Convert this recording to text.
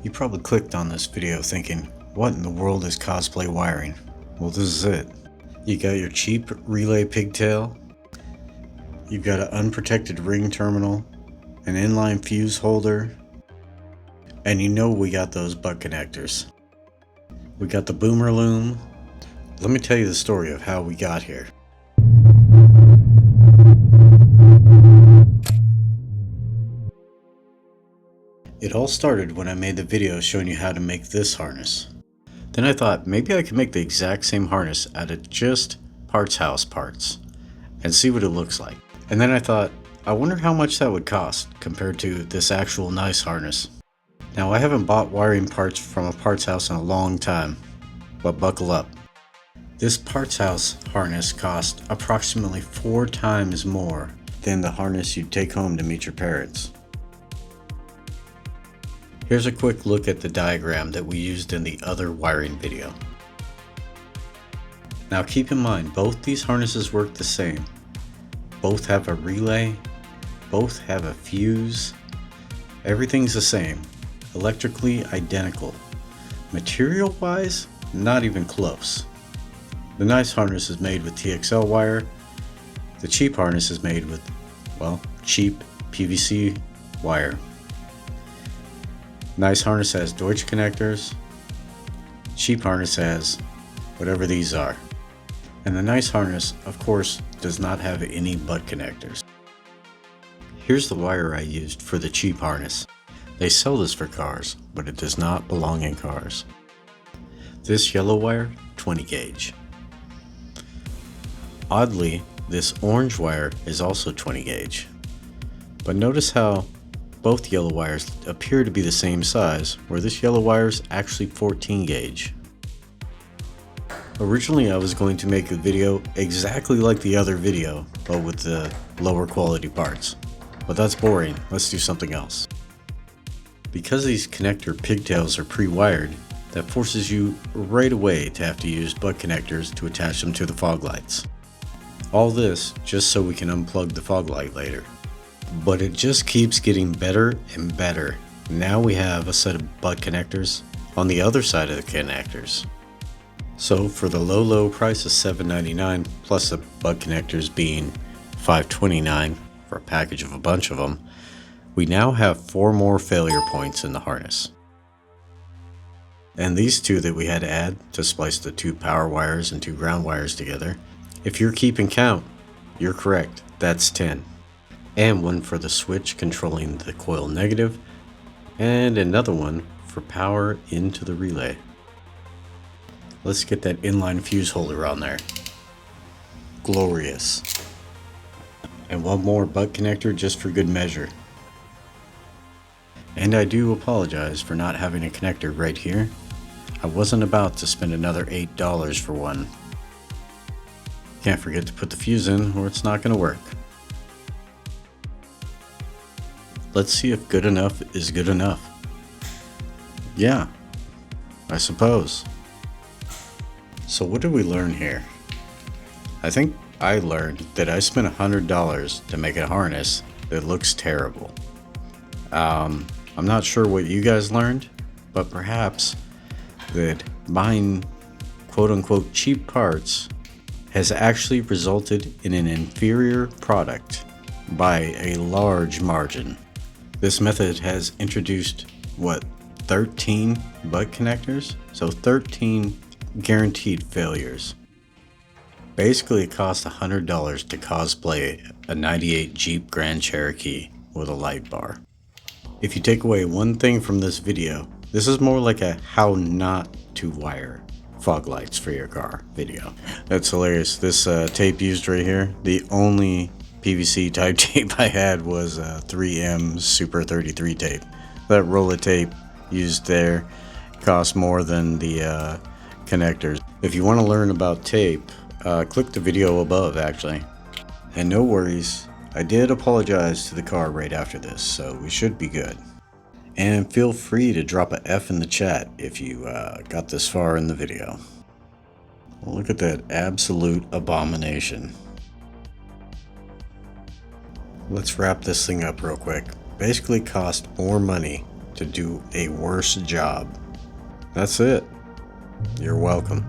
You probably clicked on this video thinking, what in the world is cosplay wiring? Well, this is it. You got your cheap relay pigtail, you've got an unprotected ring terminal, an inline fuse holder, and you know we got those butt connectors. We got the boomer loom. Let me tell you the story of how we got here. It all started when I made the video showing you how to make this harness. Then I thought maybe I could make the exact same harness out of just parts house parts and see what it looks like. And then I thought, I wonder how much that would cost compared to this actual nice harness. Now I haven't bought wiring parts from a parts house in a long time, but buckle up. This parts house harness cost approximately 4 times more than the harness you'd take home to meet your parents. Here's a quick look at the diagram that we used in the other wiring video. Now keep in mind, both these harnesses work the same. Both have a relay, both have a fuse. Everything's the same, electrically identical. Material wise, not even close. The nice harness is made with TXL wire. The cheap harness is made with, well, cheap PVC wire. Nice harness has Deutsch connectors. Cheap harness has whatever these are. And the nice harness, of course, does not have any butt connectors. Here's the wire I used for the cheap harness. They sell this for cars, but it does not belong in cars. This yellow wire, 20 gauge. Oddly, this orange wire is also 20 gauge. But notice how both yellow wires appear to be the same size, where this yellow wire is actually 14 gauge. Originally I was going to make a video exactly like the other video, but with the lower quality parts. But that's boring, let's do something else. Because these connector pigtails are pre-wired, that forces you right away to have to use butt connectors to attach them to the fog lights. All this just so we can unplug the fog light later. But it just keeps getting better and better. Now we have a set of butt connectors on the other side of the connectors. So for the low price of $7.99 plus the butt connectors being $5.29 for a package of a bunch of them, we now have 4 more failure points in the harness. And these 2 that we had to add to splice the 2 power wires and 2 ground wires together, if you're keeping count, you're correct, that's 10. And 1 for the switch controlling the coil negative, and another one for power into the relay. Let's get that inline fuse holder on there. Glorious. And 1 more butt connector just for good measure. And I do apologize for not having a connector right here. I wasn't about to spend another $8 for one. Can't forget to put the fuse in or it's not going to work. Let's see if good enough is good enough. Yeah, I suppose. So what did we learn here? I think I learned that I spent $100 to make a harness that looks terrible. I'm not sure what you guys learned, but perhaps that buying quote-unquote cheap parts has actually resulted in an inferior product by a large margin. This method has introduced, 13 butt connectors? So 13 guaranteed failures. Basically it costs $100 to cosplay a 98 Jeep Grand Cherokee with a light bar. If you take away one thing from this video, this is more like a how not to wire fog lights for your car video. That's hilarious. This tape used right here, the only PVC type tape I had was 3M Super 33 tape. That roll of tape used there cost more than the connectors. If you want to learn about tape, click the video above actually. And no worries, I did apologize to the car right after this, so we should be good. And feel free to drop a F in the chat if you got this far in the video. Look at that absolute abomination. Let's wrap this thing up real quick. Basically cost more money to do a worse job. That's it. You're welcome.